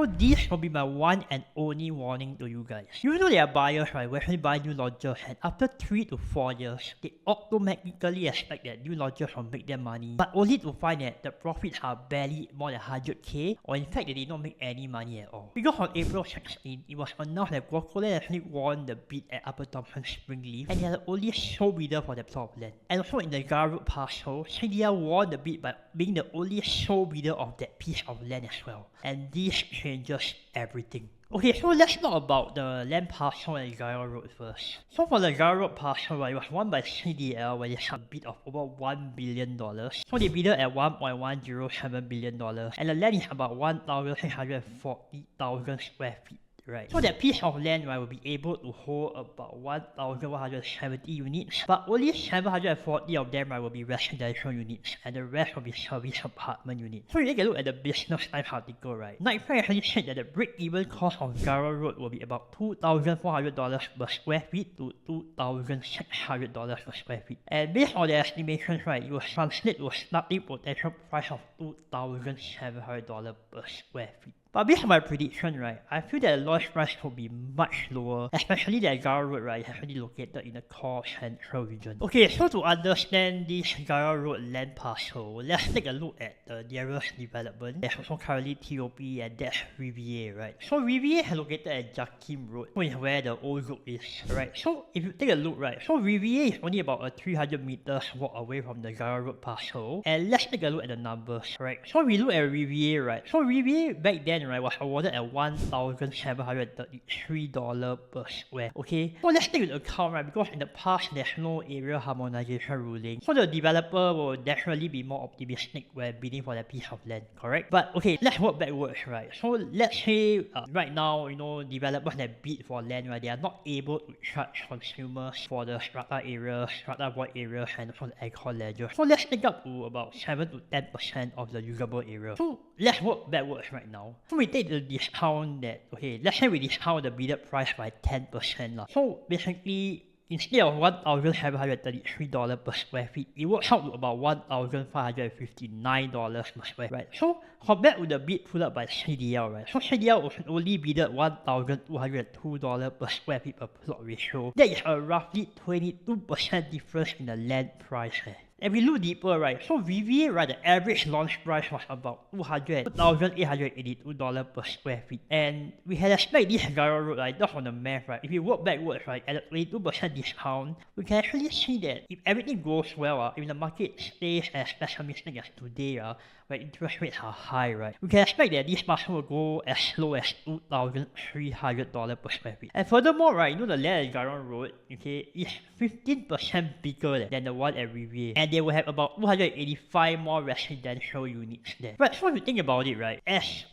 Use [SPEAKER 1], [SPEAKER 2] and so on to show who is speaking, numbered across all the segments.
[SPEAKER 1] so this will be my one and only warning to you guys. You know there are buyers, right, who actually buy new launchers and after 3 to 4 years, they automatically expect that new launchers will make them money, but only to find that the profits are barely more than 100k, or in fact they did not make any money at all. Because on April 16, it was announced that Guoccoland actually won the bid at Upper Thomson Springleaf, and they are the only sole bidder for that plot of land. And also in the Gara Road parcel, CDL won the bid by being the only sole bidder of that piece of land as well. And this changes everything. Okay, so let's talk about the land parcel at Gara Road first. So for the Gara Road parcel, right, it was won by CDL where they had a bid of over $1 billion. So they bid at $1.107 billion, and the land is about 1,640,000 square feet. Right. So that piece of land, right, will be able to hold about 1,170 units, but only 740 of them, right, will be residential units, and the rest will be service apartment units. So you take a look at the Business Times article, right, Knight Frank actually said that the break-even cost of Gara Road will be about $2,400 per square feet to $2,600 per square feet. And based on the estimations, right, it will translate to a starting potential price of $2,700 per square feet. But based on my prediction, right, I feel that the launch price will be much lower, especially that Gara Road, right, is actually located in the core central region. Okay, so to understand this Gara Road land parcel, let's take a look at the nearest development. There's also currently TOP, and that's Riviere, right? So Riviere is located at Jakim Road, which is where the old road is, right? So if you take a look, right, so Riviere is only about a 300 meters walk away from the Gara Road parcel, and let's take a look at the numbers, right? So we look at Riviere, right? So Riviere back then, right, was awarded at $1,733 per square. Okay, so let's take into account, right, because in the past there's no area harmonization ruling, so the developer will definitely be more optimistic when bidding for that piece of land, correct? But okay, let's work backwards, right? So let's say right now, you know, developers that bid for land, right, they are not able to charge consumers for the strata areas, strata void areas, and also the aircon ledger. So let's take up to about 7 to 10% of the usable area. So let's work backwards right now. So we take the discount that, okay, let's say we discount the bidded price by 10%. So basically, instead of $1,733 per square feet, it works out to about $1,559 per square feet, right? So compared with the bid put up by CDL, right? So CDL only bidded $1,202 per square feet per plot ratio. That is a roughly 22% difference in the land price. And we look deeper, right, so Riviere, right, the average launch price was about $2,882 per square feet. And we had expected this Gara Road, right, just on the math, right, if you work backwards, right, at a 22% discount, we can actually see that if everything goes well, if the market stays as pessimistic as today, where interest rates are high, right, we can expect that this parcel will go as low as $2,300 per square feet. And furthermore, right, you know the land at Gara Road, okay, is 15% bigger than the one at Riviere, and they will have about 285 more residential units there. But so if you think about it, right, as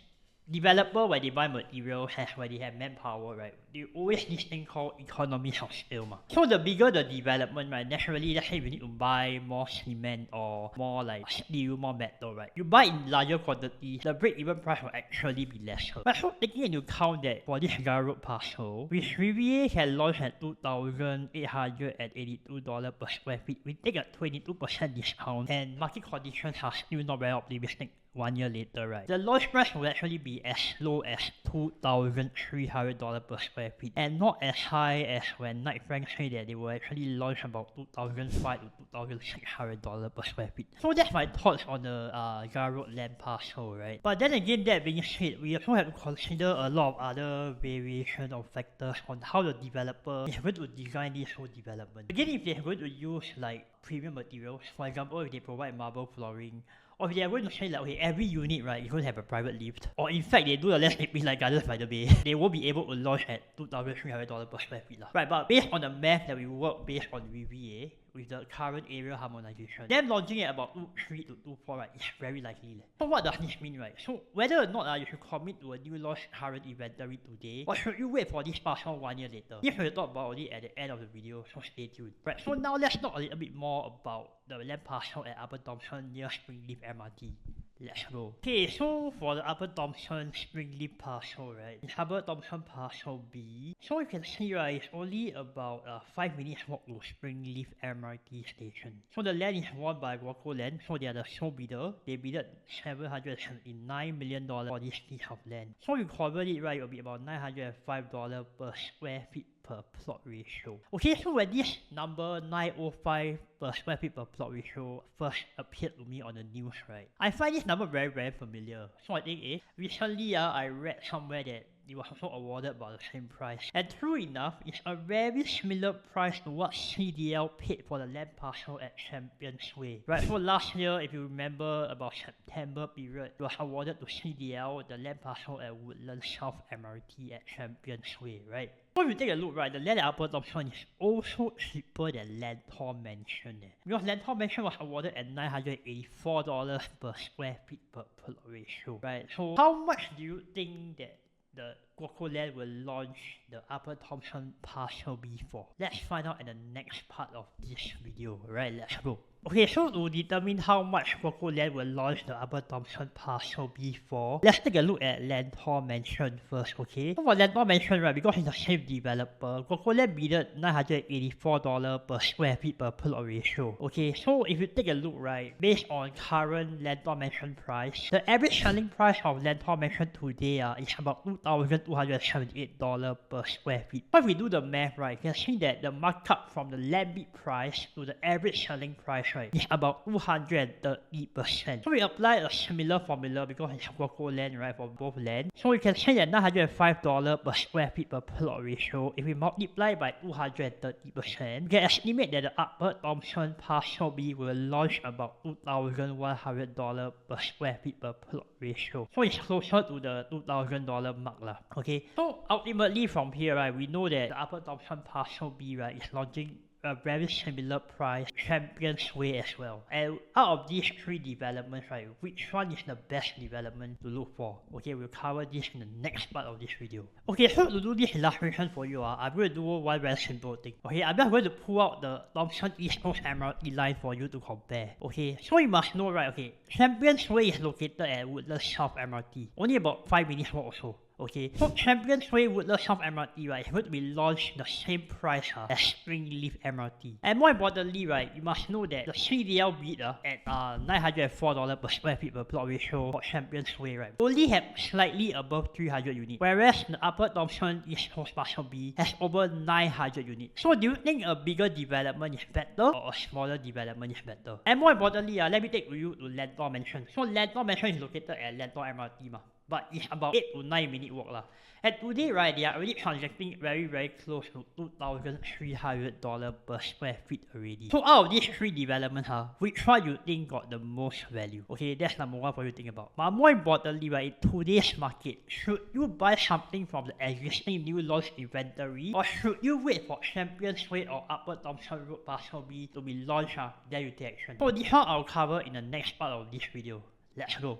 [SPEAKER 1] developer, when they buy materials and when they have manpower, right, they always this thing called economies of scale. So the bigger the development, right, naturally, let's say you need to buy more cement or more like steel, more metal, right, you buy in larger quantities, the break-even price will actually be lesser. But so taking into account that for this Gara Road parcel, which Riviere can launch at $2,882 per square feet, we take a 22% discount, and market conditions are still not very optimistic 1 year later, right, the launch price will actually be as low as $2,300 per square feet, and not as high as when Knight Frank say that they will actually launch about $2,500 to $2,600 per square feet. So that's my thoughts on the Gara Road land parcel, right? But then again, that being said, we also have to consider a lot of other variation of factors on how the developer is going to design this whole development. Again, if they're going to use like premium materials, for example, if they provide marble flooring, or if they are going to say like, okay, every unit, right, is going to have a private lift, or in fact they do the landscaping like Gardens by the Bay, they won't be able to launch at $2,300 per square feet. Right, but based on the math that we work based on Riviere, with the current area harmonization, them launching at about 2.3 to 2.4, right, is very likely. So what does this mean, right? So whether or not you should commit to a new launch current inventory today, or should you wait for this parcel 1 year later? This we'll talk about it at the end of the video, so stay tuned. Right, so now let's talk a little bit more about the land parcel at Upper Thomson near Springleaf MRT. Let's go. Okay, so for the Upper Thomson Springleaf parcel, right? It's Upper Thomson Parcel B. So you can see, right, it's only about 5 minutes walk to Springleaf MRT station. So the land is won by Guoccoland, so they are the sole bidder. They bidded $779 million for this piece of land. So you convert it, right, it will be about $905 per square feet per plot ratio. Okay, so when this number 905 per square feet per plot ratio first appeared to me on the news, right, I find this number very familiar. So I think recently I read somewhere that it was also awarded about the same price. And true enough, it's a very similar price to what CDL paid for the land parcel at Champions Way. Right, so last year, if you remember, about September period, it was awarded to CDL the land parcel at Woodland South MRT at Champions Way, right? So if you take a look, right, the land at Upper Thomson is also cheaper than Lentor Mansion. Because Lentor Mansion was awarded at $984 per square feet per plot ratio, right? So how much do you think that the Guoccoland will launch the Upper Thomson Parcel B for? Let's find out in the next part of this video. Right, let's go. Okay, so to determine how much Guoccoland will launch the Upper Thomson Parcel B for, let's take a look at Lentor Mansion first, okay? So for Lentor Mansion, right, because it's the same developer, Guoccoland bidded $984 per square feet per plot ratio. Okay, so if you take a look, right, based on current Lentor Mansion price, the average selling price of Lentor Mansion today is about $2,278 per square feet. So if we do the math, right, you can see that the markup from the land bid price to the average selling price, right, is about 230%. So we apply a similar formula because it's Guoccoland, right, for both land. So you can say that $905 per square feet per plot ratio, if we multiply by 230%, we can estimate that the Upper Thomson Parcel B will launch about $2,100 per square feet per plot ratio. So it's closer to the $2,000 mark lah. Okay, so ultimately from here, right, we know that the Upper Thomson Parcel B, right, is launching a very similar price Champions Way as well. And out of these three developments, right, which one is the best development to look for? Okay, we'll cover this in the next part of this video. Okay, so to do this illustration for you, I'm going to do one very simple thing. Okay, I'm just going to pull out the Thomson East Coast MRT line for you to compare. Okay, so you must know, right, okay, Champions Way is located at Woodland South MRT, only about 5 minutes walk or so. Okay, so Champions Way Woodland South MRT, right, is going to be launched the same price as Springleaf MRT. And more importantly, right, you must know that the CDL bid at $904 per square feet per plot ratio for Champions Way, right, only have slightly above 300 units, whereas the Upper Thomson East Coast Parcel B has over 900 units. So do you think a bigger development is better or a smaller development is better? And more importantly, let me take you to Lentor Mansion. So Lentor Mansion is located at Lentor MRT, but it's about 8 to 9 minute walk lah. And today, right, they are already transacting very close to $2,300 per square feet already. So out of these three developments, which one you think got the most value? Okay, that's number one for you to think about. But more importantly, right, in today's market, should you buy something from the existing new launch inventory, or should you wait for Champions Way or Upper Thomson Road Parcel B to be launched? Then you take action. So this one I'll cover in the next part of this video. Let's go.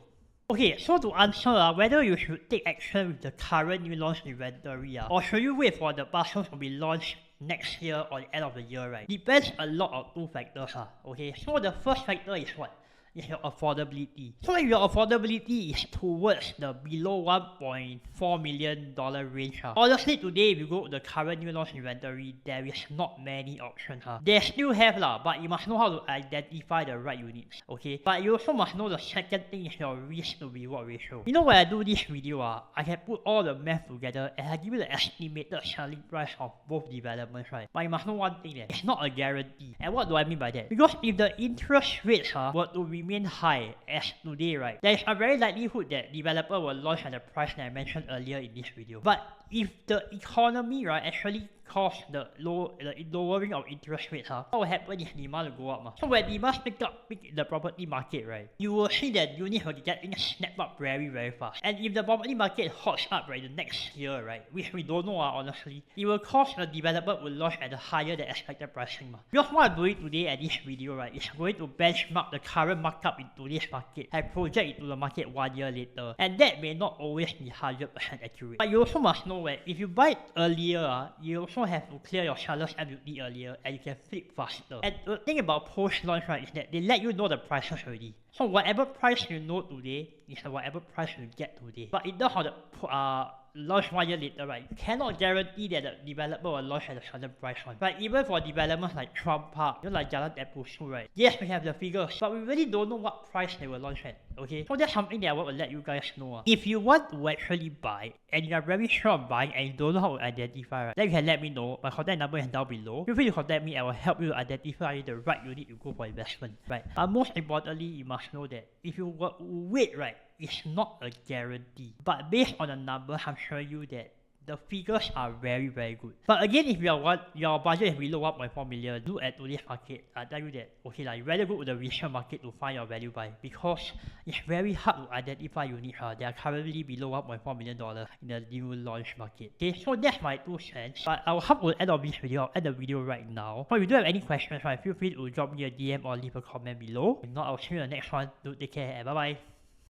[SPEAKER 1] Okay, so to answer whether you should take action with the current new launch inventory or should you wait for the parcels to be launched next year or the end of the year, right, depends a lot on two factors. Okay, so the first factor is what? Is your affordability. So if your affordability is towards the below $1.4 million range, honestly today if you go to the current new launch inventory, there is not many options. They still have but you must know how to identify the right units. Okay, but you also must know the second thing is your risk to reward ratio. You know, when I do this video, I can put all the math together and I give you the estimated selling price of both developments, right? But you must know one thing, that it's not a guarantee. And what do I mean by that? Because if the interest rates were to remain high as today, right, there is a very likelihood that developer will launch at the price that I mentioned earlier in this video. But if the economy, right, actually cause the lowering of interest rates, what will happen is demand will go up. So when demand pick up the property market, right, you will see that units will get snap up very fast. And if the property market hots up, right, the next year, right, which we don't know, honestly, it will cause the developer will launch at a higher than expected pricing. Because what I'm doing today at this video, right, is going to benchmark the current markup in today's market and project into the market 1 year later. And that may not always be 100% accurate. But you also must know that if you buy it earlier, you also also have to clear your seller's duty earlier and you can flip faster. And the thing about post-launch, right, is that they let you know the prices already. So whatever price you know today is whatever price you get today. But in terms of the launch 1 year later, right, you cannot guarantee that the developer will launch at a certain price one. But even for developments like Trump Park, like Jalan Tempusu, right, yes, we have the figures, but we really don't know what price they will launch at, okay? So that's something that I want to let you guys know. If you want to actually buy, and you are very sure of buying and you don't know how to identify, right, then you can let me know. My contact number is down below. Feel free to contact me. I will help you identify the right unit you go for investment, right? But most importantly, you must know that if you wait, right, it's not a guarantee. But based on the numbers, I'm showing you that the figures are very, very good. But again, if your budget is below 1.4 million, look at today's market. I tell you that, okay, you better go to the resale market to find your value buy, because it's very hard to identify units that are currently below $1.4 million in the new launch market. Okay, so that's my 2 cents. But I'll have to end of this video. I'll end the video right now. So if you do have any questions, right, feel free to drop me a DM or leave a comment below. If not, I'll see you in the next one. Do take care and bye bye.